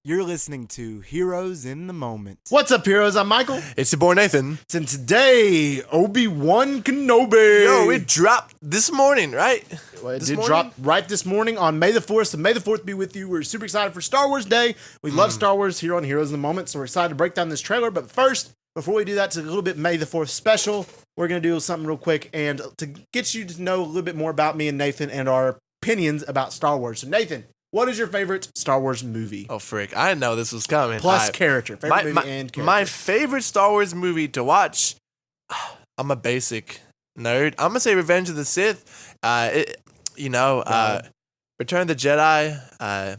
You're listening to Heroes in the Moment. What's up, heroes? I'm Michael. It's your boy Nathan. And today, Obi-Wan KENOBI. Yo, it dropped this morning, right? Well, it did drop right this morning on May the 4th. So May the 4th be with you. We're super excited for Star Wars Day. We love Star Wars here on Heroes in the Moment. So we're excited to break down this trailer. But first, before we do that, it's a little bit May the 4th special. We're going to do something real quick and to get you to know a little bit more about me and Nathan and our opinions about Star Wars. So Nathan, what is your favorite Star Wars movie? Oh, frick. I didn't know this was coming. Plus character. Favorite movie and character. My favorite Star Wars movie to watch, I'm a basic nerd. I'm going to say Revenge of the Sith. Return of the Jedi,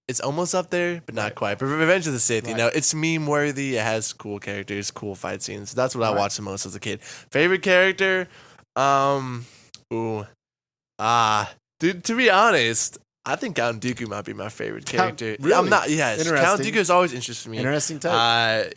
it's almost up there, but not quite. But Revenge of the Sith, it's meme-worthy. It has cool characters, cool fight scenes. That's what I watched the most as a kid. Favorite character? Dude, to be honest, I think Count Dooku might be my favorite character. Really? I'm not. Yes, Count Dooku has always interested me. Interesting type.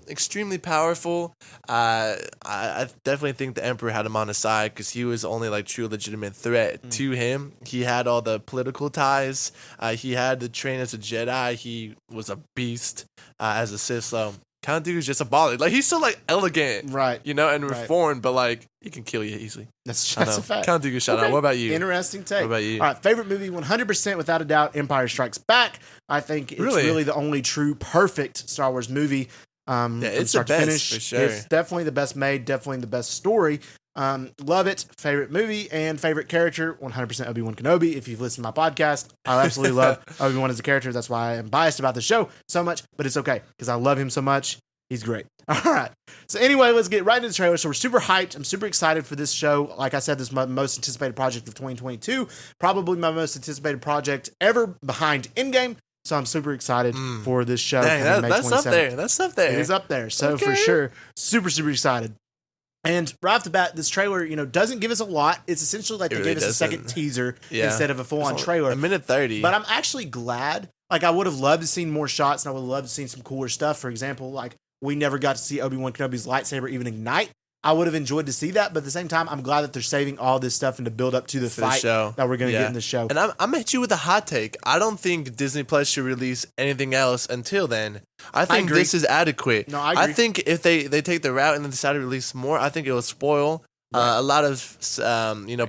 Extremely powerful. I definitely think the Emperor had him on his side because he was only like true legitimate threat to him. He had all the political ties. He had to train as a Jedi. He was a beast as a Sith. So Count Dooku's just a baller. Like, he's so like elegant, right? And reformed, but like he can kill you easily. That's a fact. Count Dooku, shout out. What about you? Interesting take. What about you? All right, favorite movie, 100% without a doubt, Empire Strikes Back. I think it's really the only true perfect Star Wars movie. It's the best finish. For sure. It's definitely the best made, definitely the best story. Love it. Favorite movie and favorite character, 100% Obi-Wan KENOBI. If you've listened to my podcast, I absolutely love Obi-Wan as a character. That's why I am biased about the show so much, but it's okay because I love him so much. He's great. All right. So anyway, let's get right into the trailer. So we're super hyped. I'm super excited for this show. Like I said, this is my most anticipated project of 2022. Probably my most anticipated project ever behind Endgame. So I'm super excited for this show. Dang, that's up there. That's up there. It is up there. So for sure, super, super excited. And right off the bat, this trailer, doesn't give us a lot. It's essentially like they gave us a second teaser instead of a full-on trailer. 1:30. But I'm actually glad. Like, I would have loved to seen more shots, and I would have loved to seen some cooler stuff. For example, like, we never got to see Obi-Wan Kenobi's lightsaber even ignite. I would have enjoyed to see that, but at the same time, I'm glad that they're saving all this stuff and to build up to the fight that we're going to get in the show. And I'm going to hit you with a hot take. I don't think Disney Plus should release anything else until then. I think this is adequate. No, I agree. I think if they take the route and then decide to release more, I think it will spoil a lot of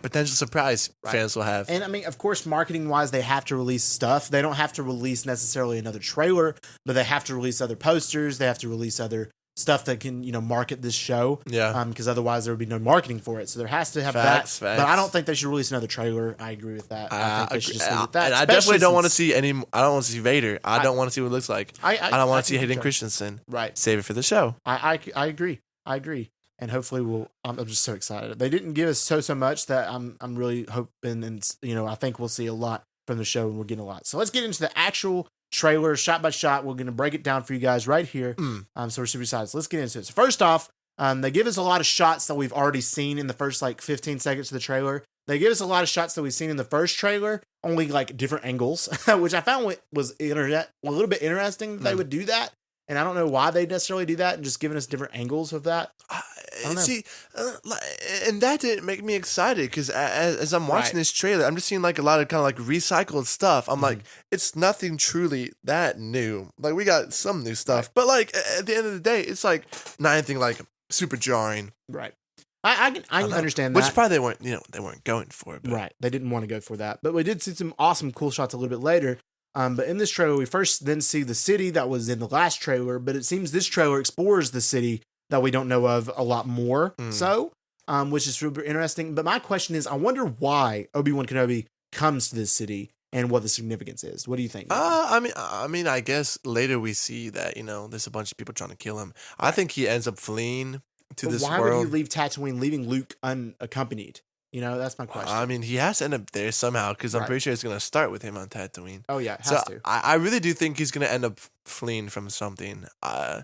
potential surprise fans will have. And I mean, of course, marketing wise, they have to release stuff. They don't have to release necessarily another trailer, but they have to release other posters. They have to release other stuff that can market this show. Yeah. Because otherwise there would be no marketing for it. So there has to have facts. But I don't think they should release another trailer. I agree with that. I think they should just leave it at that. And I definitely don't want to see any. I don't want to see Vader. I don't want to see what it looks like. I don't want to see Hayden Christensen. Right. Save it for the show. I agree. And hopefully I'm just so excited. They didn't give us so much that I'm really hoping, and I think we'll see a lot from the show, and we're getting a lot. So let's get into the actual trailer, shot by shot. We're going to break it down for you guys right here. So we're super excited. So let's get into it. So first off, they give us a lot of shots that we've already seen in the first 15 seconds of the trailer. They give us a lot of shots that we've seen in the first trailer, only different angles, which I found was a little bit interesting that they would do that. And I don't know why they necessarily do that and just giving us different angles of that. See, and that didn't make me excited because as I'm watching this trailer, I'm just seeing a lot of kind of recycled stuff. I'm like, it's nothing truly that new. Like, we got some new stuff, but at the end of the day, it's not anything super jarring. Right. I can understand that. Which probably they weren't going for. But. Right. They didn't want to go for that, but we did see some awesome, cool shots a little bit later. But in this trailer, we first then see the city that was in the last trailer, but it seems this trailer explores the city that we don't know of a lot more. Which is super interesting. But my question is, I wonder why Obi-Wan Kenobi comes to this city and what the significance is. What do you think? I guess later we see that, there's a bunch of people trying to kill him. I think he ends up fleeing to this world. Why would he leave Tatooine, leaving Luke unaccompanied? That's my question. He has to end up there somehow because I'm pretty sure it's going to start with him on Tatooine. Oh, yeah, it has to. I really do think he's going to end up fleeing from something. I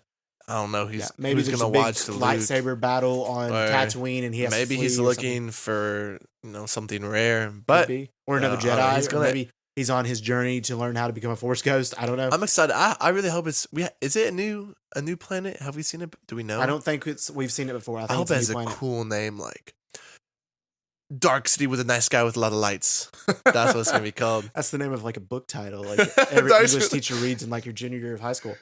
don't know. Maybe he's going to watch the lightsaber battle on Tatooine, and maybe he's looking for something rare, but or another Jedi. Maybe he's on his journey to learn how to become a Force ghost. I don't know. I'm excited. I really hope it's. Is it a new planet? Have we seen it? Do we know? I don't think we've seen it before. I hope it has a cool name dark city with a nice guy with a lot of lights. That's what it's gonna be called. That's the name of like a book title. Like every Dark English City. teacher reads in like your junior year of high school.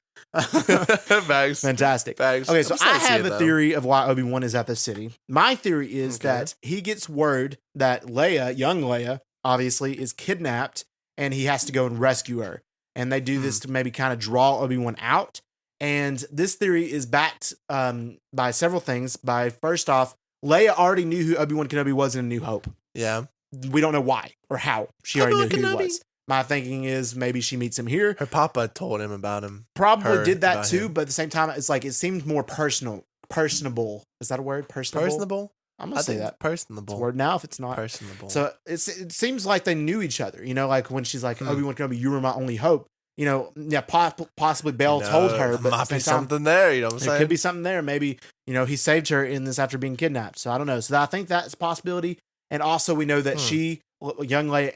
Bags. Fantastic. Bags. Okay, so I'm excited I to see have it, a though. theory of why Obi-Wan is at the city. My theory is Okay. that he gets word that Leia, young Leia, obviously, is kidnapped and he has to go and rescue her. And they do this to maybe kind of draw Obi-Wan out. And this theory is backed by several things. By first off, Leia already knew who Obi-Wan Kenobi was in A New Hope. Yeah. We don't know why or how. She already knew Obi-Wan who he Kenobi. was. My thinking is maybe she meets him here. Her papa told him about him. Probably Her did that about too, him. but at the same time, it's like it seemed more personable. Is that a word? Personable. Personable? I'm I gonna say think that. It's personable. a word now if it's not. Personable. So it seems like they knew each other. You know, like when she's like, Hmm. Obi-Wan Kenobi, you were my only hope. You know, yeah, possibly Belle told her, but might at the be same time, something there. You know what I'm there saying? could be something there. Maybe, you know, he saved her in this after being kidnapped. So I don't know. So I think that's a possibility. And also we know that she, young Leia,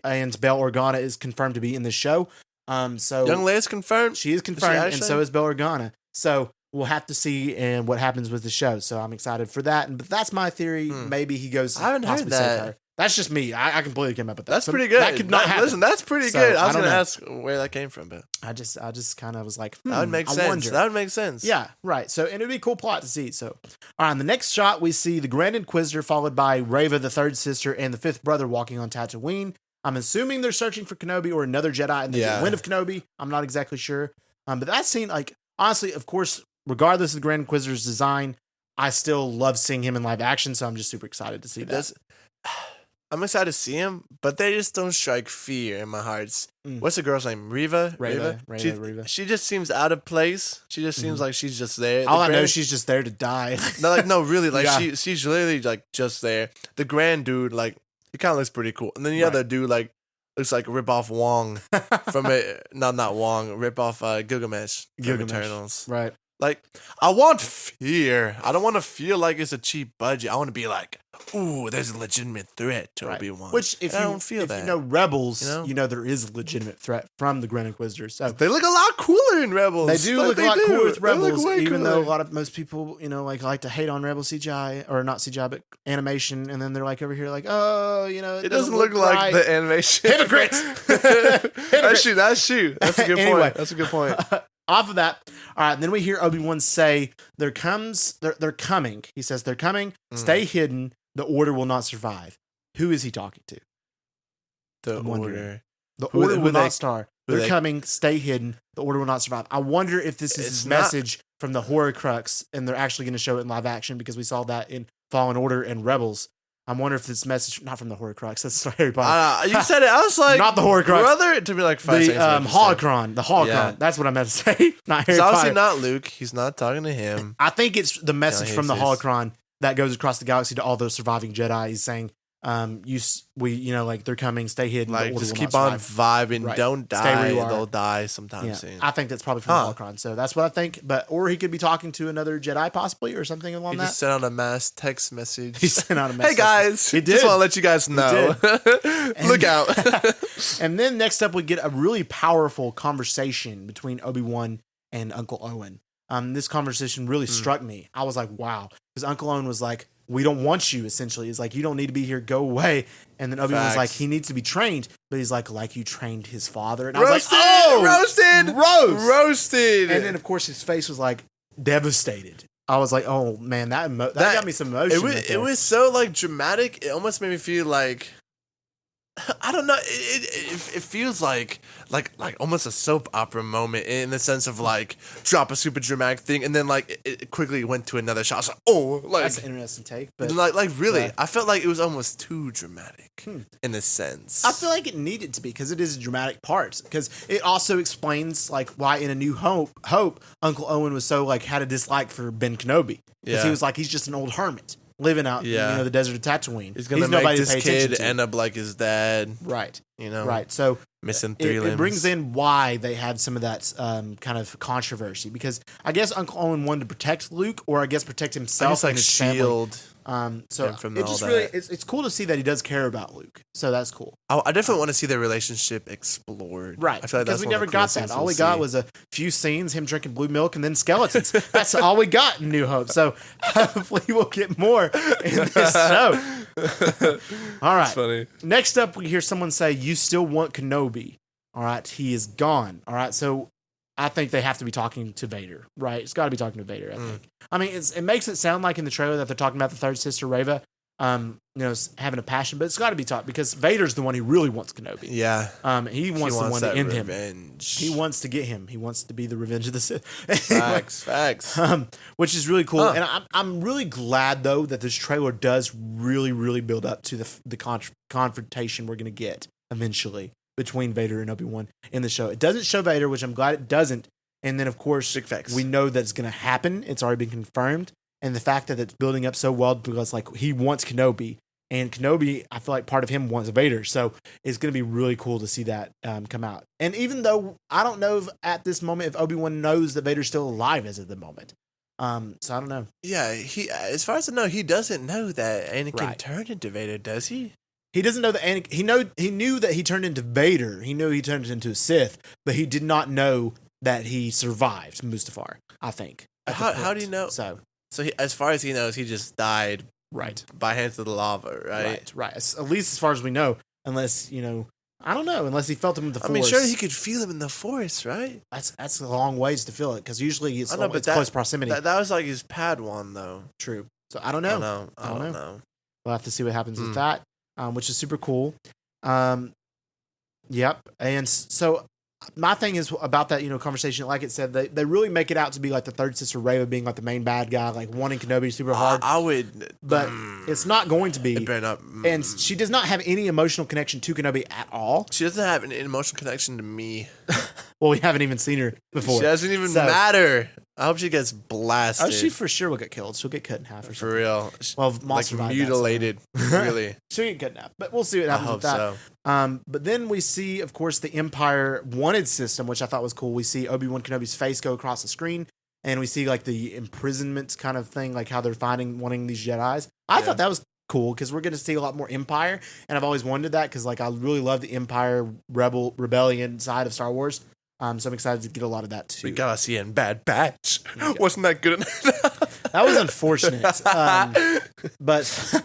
and Belle Organa is confirmed to be in the show. So Young Leia's confirmed. she is confirmed, and actually? so is Belle Organa. So we'll have to see and what happens with the show. So I'm excited for that. But that's my theory. Maybe he goes. I haven't heard possibly save that. her. That's just me. I completely came up with that. That's So pretty good. That could not happen. Listen, that's pretty So, good. I was I don't gonna know. ask where that came from, but I just kind of was like, that would make I sense. wonder. That would make sense. Yeah, right. So, and it'd be a cool plot to see. So, all right, in the next shot, we see the Grand Inquisitor followed by Reva, the third sister, and the fifth brother walking on Tatooine. I'm assuming they're searching for Kenobi or another Jedi and they get wind of Kenobi. I'm not exactly sure. But that scene, like, honestly, of course, regardless of the Grand Inquisitor's design, I still love seeing him in live action. So I'm just super excited to see that. I'm excited to see him, but they just don't strike fear in my hearts. What's the girl's name? Reva? Reva. She just seems out of place. She just seems like she's just there. All I know is she's just there to die. No, really, like Yeah. she's literally like just there. The grand dude, like, he kind of looks pretty cool, and then the other dude, like, looks like rip off Wong from it. Not Wong. Rip off Gilgamesh from Eternals. Right. Like, I want fear. I don't want to feel like it's a cheap budget. I want to be like, ooh, there's a legitimate threat to Obi-Wan. Which, if I you don't feel that. you know Rebels, You know? there is a legitimate threat from the Grand Inquisitor. So They look a lot cooler in Rebels. they do Like, look a lot cooler with They look Rebels, way even though cooler. most people, like to hate on Rebel CGI, or not CGI, but animation, and then they're like over here like, oh, It doesn't look like right. the animation. Hypocrites. That's true. That's a good Anyway. point. That's a good point. Off of that, all right, then we hear Obi-Wan say, they're coming. He says, they're coming. Stay hidden. The Order will not survive. Who is he talking to? The I'm wondering. order. The Who Order they- will who they- not star. who They're they- coming. Stay hidden. The Order will not survive. I wonder if this is It's his not- message from the Horcrux, and they're actually going to show it in live action because we saw that in Fallen Order and Rebels. I wonder if this message, not from the Horcrux, that's Harry Potter. You said it. I was like, Not the Horcrux. brother. It took me like 5 The seconds. holocron. The holocron. Yeah. That's what I meant to say. Not Harry It's obviously Potter. not Luke. He's not talking to him. I think it's the message from the Jesus. holocron that goes across the galaxy to all those surviving Jedi. He's saying, they're coming. Stay hidden. the Like, Order just will keep not on survive. vibing. Right. Don't Stay where die. you are. They'll die sometime Yeah, soon. I think that's probably from the holocron. So that's what I think. Or he could be talking to another Jedi possibly, or something along He that. just sent out a mass text message. He sent out a message. Hey guys, He did. just want to let you guys know. Look out. And then next up, we get a really powerful conversation between Obi-Wan and Uncle Owen. This conversation really struck me. I was like, wow. Because Uncle Owen was like, we don't want you, essentially. He's like, you don't need to be here. Go away. And then Obi-Wan was like, he needs to be trained. But he's like you trained his father. And I was Roasted, like, oh! roasted. And then, of course, his face was like devastated. I was like, oh, man, that got me some emotion. It was so like dramatic. It almost made me feel like, I don't know. It feels like almost a soap opera moment in the sense of like drop a super dramatic thing and then like it quickly went to another shot. I was like, oh, like That's an interesting take. But like really, yeah. I felt like it was almost too dramatic in a sense. I feel like it needed to be because it is a dramatic part. Because it also explains like why in A New Hope, Uncle Owen was so like had a dislike for Ben Kenobi. Because he was like, he's just an old hermit living out in the desert of Tatooine. He's gonna make this kid end up like his dad. Right. Right. So missing 3 limbs. it brings in why they had some of that kind of controversy. Because I guess Uncle Owen wanted to protect Luke, or I guess protect himself It's like and his family. shield. So And from it all just that- really it's cool to see that he does care about Luke. So that's cool. I definitely want to see their relationship explored. Right. I feel like because that's we one of never the got coolest that. things All we'll we got see. was a few scenes, him drinking blue milk and then skeletons. That's all we got in New Hope. So hopefully we'll get more in this show. All right. It's funny. Next up, we hear someone say, "You still want Kenobi." All right. He is gone. All right. So I think they have to be talking to Vader, right? It's got to be talking to Vader, I think. I mean, it makes it sound like in the trailer that they're talking about the third sister, Reva, having a passion, but it's got to be talked because Vader's the one who really wants Kenobi. Yeah. He wants the one to that end him. revenge. He wants to get him. He wants to be the revenge of the Sith. Facts. Which is really cool. And I'm really glad, though, that this trailer does really, really build up to the confrontation we're going to get eventually between Vader and Obi-Wan in the show. It doesn't show Vader, which I'm glad it doesn't. And then, of course, Big facts. we know that it's going to happen. It's already been confirmed. And the fact that it's building up so well because, like, he wants Kenobi. And Kenobi, I feel like part of him wants Vader. So it's going to be really cool to see that come out. And even though I don't know at this moment if Obi-Wan knows that Vader's still alive as of the moment. So I don't know. Yeah, he. As far as I know, he doesn't know that Anakin Right. turned into Vader, does he? He doesn't know that he knew that he turned into Vader. He knew he turned into a Sith, but he did not know that he survived Mustafar, I think. at the How do you point. know? So, As far as he knows, he just died right. by hands of the lava, right? Right. At least as far as we know, unless, I don't know, unless he felt him with the I Force. mean, sure, he could feel him in the Force, right? That's a long ways to feel it, because usually it's, I know, but it's close proximity. That was like his Padawan, though. True. So I don't know. I don't know. We'll have to see what happens with that, which is super cool. Yep. And so my thing is about that, conversation. Like it said, they really make it out to be like the third sister Reva being like the main bad guy, like wanting Kenobi super hard. I would, but it's not going to be. It better not. And she does not have any emotional connection to Kenobi at all. She doesn't have an emotional connection to me. Well, we haven't even seen her before. She doesn't even So- matter. I hope she gets blasted. Oh, she for sure will get killed. She'll get cut in half or for something. real. Well, Like Moss survived that, so- mutilated. Really. She'll get cut in half. But we'll see what I happens hope with that. so. But then we see, of course, the Empire wanted system, which I thought was cool. We see Obi-Wan Kenobi's face go across the screen, and we see like the imprisonment kind of thing, like how they're wanting these Jedis. I thought that was cool because we're going to see a lot more Empire, and I've always wanted that because like I really love the Empire rebellion side of Star Wars. So I'm excited to get a lot of that too. We gotta see it in Bad Batch. Wasn't that good enough? That was unfortunate. But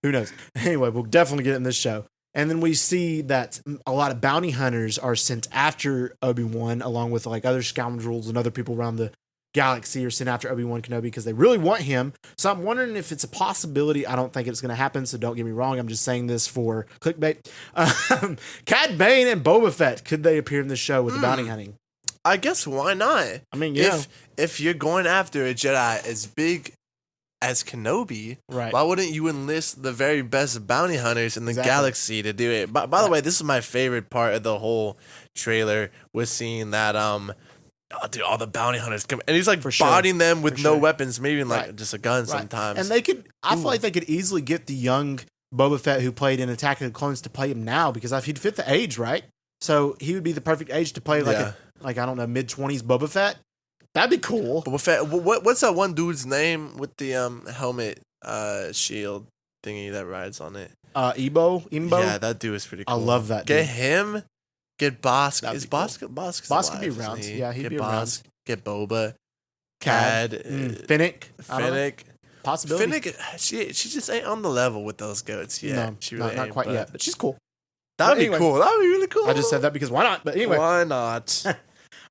who knows? Anyway, we'll definitely get it in this show. And then we see that a lot of bounty hunters are sent after Obi-Wan, along with like other scoundrels and other people around the galaxy are sent after Obi-Wan Kenobi because they really want him. So I'm wondering if it's a possibility. I don't think it's going to happen, so don't get me wrong. I'm just saying this for clickbait. Cad Bane and Boba Fett, could they appear in the show with the bounty hunting? I guess why not? I mean, yeah. If you're going after a Jedi as big as Kenobi, Right. why wouldn't you enlist the very best bounty hunters in the Exactly. galaxy to do it? By the way, this is my favorite part of the whole trailer, was seeing that dude, all the bounty hunters come, and he's like For sure. bodying them with For no sure. weapons, maybe even like Right. just a gun Right. sometimes. And they could, I feel like they could easily get the young Boba Fett who played in Attack of the Clones to play him now because he'd fit the age, right? So he would be the perfect age to play Yeah. I don't know, mid-20s Boba Fett. That'd be cool. Boba Fett, what's that one dude's name with the helmet shield thingy that rides on it? Imbo? Yeah, that dude is pretty I cool. love that Get dude. him. Get Bosk. That'd Is be cool. Bosk Bosk could be alive, around. isn't Yeah, he'd get be around. Bosk. Get Boba. Cad. Cad. Finnick. I don't know. Finnick. Possibility. Finnick. She just ain't on the level with those goats yet. No, she really not ain't, quite but yet, but she's cool. That'd be Anyway. cool. That'd be really cool. I just said that because why not? But anyway. Why not?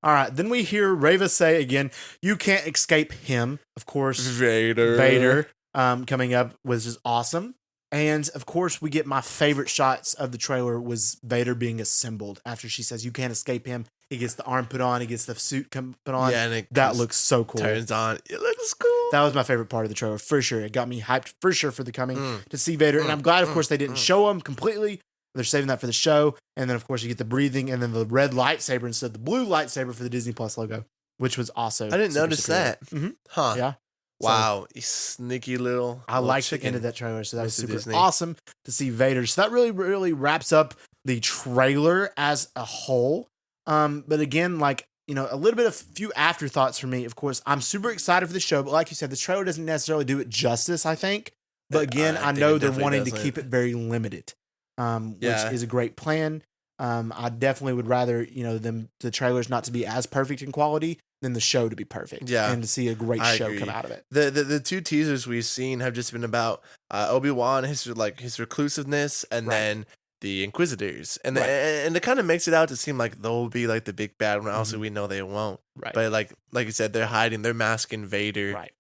All right. Then we hear Reva say again, you can't escape him. Of course, Vader. coming up, which is awesome. And of course, we get my favorite shots of the trailer was Vader being assembled after she says, you can't escape him. He gets the arm put on. He gets the suit put on. Yeah, and it that just looks so cool. turns on. It looks cool. That was my favorite part of the trailer, for sure. It got me hyped, for sure, for the coming to see Vader. And I'm glad, of course, they didn't show him completely. They're saving that for the show. And then, of course, you get the breathing and then the red lightsaber instead of the blue lightsaber for the Disney Plus logo, which was also I didn't notice that. Mhm. Huh. Yeah. Wow. You sneaky little. I liked the end of that trailer, so that was Mr. super Disney. awesome to see Vader. So that really, really wraps up the trailer as a whole. But again, like, a little bit of few afterthoughts for me. Of course, I'm super excited for the show, but like you said, the trailer doesn't necessarily do it justice, I think. But again, I think know it they're definitely wanting to doesn't. keep it very limited, Yeah. which is a great plan. I definitely would rather, the trailers not to be as perfect in quality than the show to be perfect. Yeah. And to see a great I show agree. come out of it. The 2 teasers we've seen have just been about Obi-Wan, his reclusiveness, and Right. then the Inquisitors, and Right. and it kind of makes it out to seem like they'll be like the big bad one. Also, we know they won't. Right. But like you said, they're hiding. They're masking Vader. Right.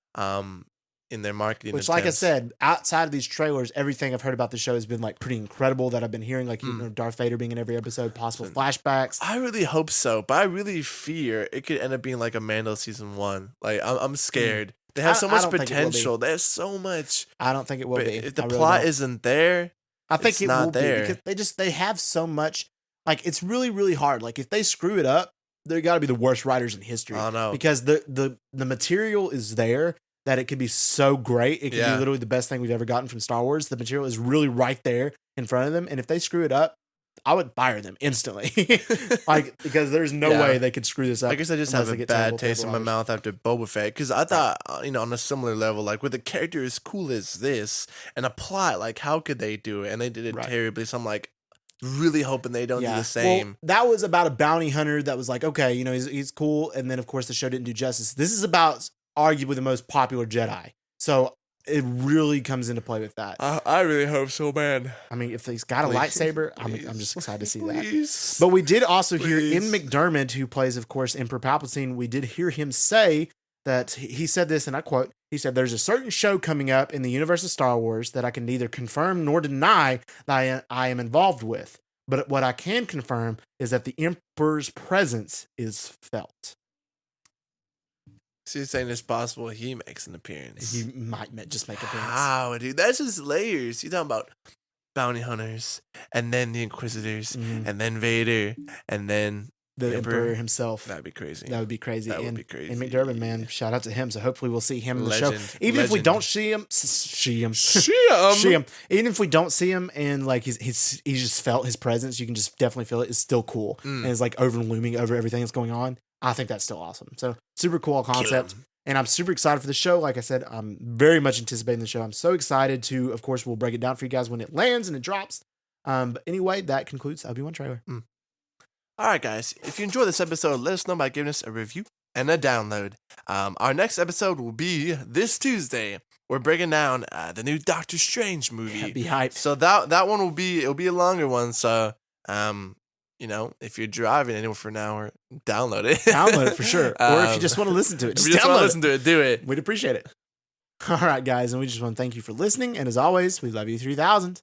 In their marketing. Which, like I attempts. said, outside of these trailers, everything I've heard about the show has been like pretty incredible that I've been hearing, like Darth Vader being in every episode, possible flashbacks. I really hope so, but I really fear it could end up being like a Mando season 1. Like I'm scared. They have so I much don't think it will be. potential. They have so much. I don't think it will But be. if the I really plot don't. isn't there, I think it's it not will there. be because they have so much. Like, it's really, really hard. Like, if they screw it up, they got to be the worst writers in history. I know. Because the material is there that it could be so great. It could be literally the best thing we've ever gotten from Star Wars. The material is really right there in front of them. And if they screw it up, I would fire them instantly. Because there's no way they could screw this up. I guess I just unless have they a get terrible, bad taste in my terrible mouth after Boba Fett because I thought, on a similar level, like with a character as cool as this and a plot, like how could they do it? And they did it terribly. So I'm like really hoping they don't do the same. Well, that was about a bounty hunter that was like, okay, he's cool. And then, of course, the show didn't do justice. This is about arguably the most popular Jedi. So it really comes into play with that. I really hope so, man. I mean, if he's got a lightsaber, I'm just excited to see that. But But we did also hear Ian McDermott, who plays, of course, Emperor Palpatine, we did hear him say that he said this, and I quote, he said, "There's a certain show coming up in the universe of Star Wars that I can neither confirm nor deny that I am involved with. But what I can confirm is that the Emperor's presence is felt." So you're saying it's possible he makes an appearance? He might just make an appearance. Wow, dude, that's just layers. You're talking about bounty hunters, and then the Inquisitors, and then Vader, and then The Emperor himself. That'd be crazy. That would be crazy. That would be crazy. And McDermott, man, shout out to him. So hopefully we'll see him in the show. Legend. Even if we Legend. don't see him, see him. Even if we don't see him and like he's just felt his presence, you can just definitely feel it. It's still cool. And it's like looming over everything that's going on. I think that's still awesome. So super cool concept. And I'm super excited for the show. Like I said, I'm very much anticipating the show. I'm so excited to, of course, we'll break it down for you guys when it lands and it drops. But anyway, that concludes Obi-Wan trailer. All right, guys. If you enjoyed this episode, let us know by giving us a review and a download. Our next episode will be this Tuesday. We're breaking down the new Doctor Strange movie. Yeah, be hyped. So that one it'll be a longer one. So if you're driving anywhere for an hour, download it. Download it for sure. Or if you just want to listen to it, if you just want to listen to it, do it. We'd appreciate it. All right, guys. And we just want to thank you for listening. And as always, we love you 3000.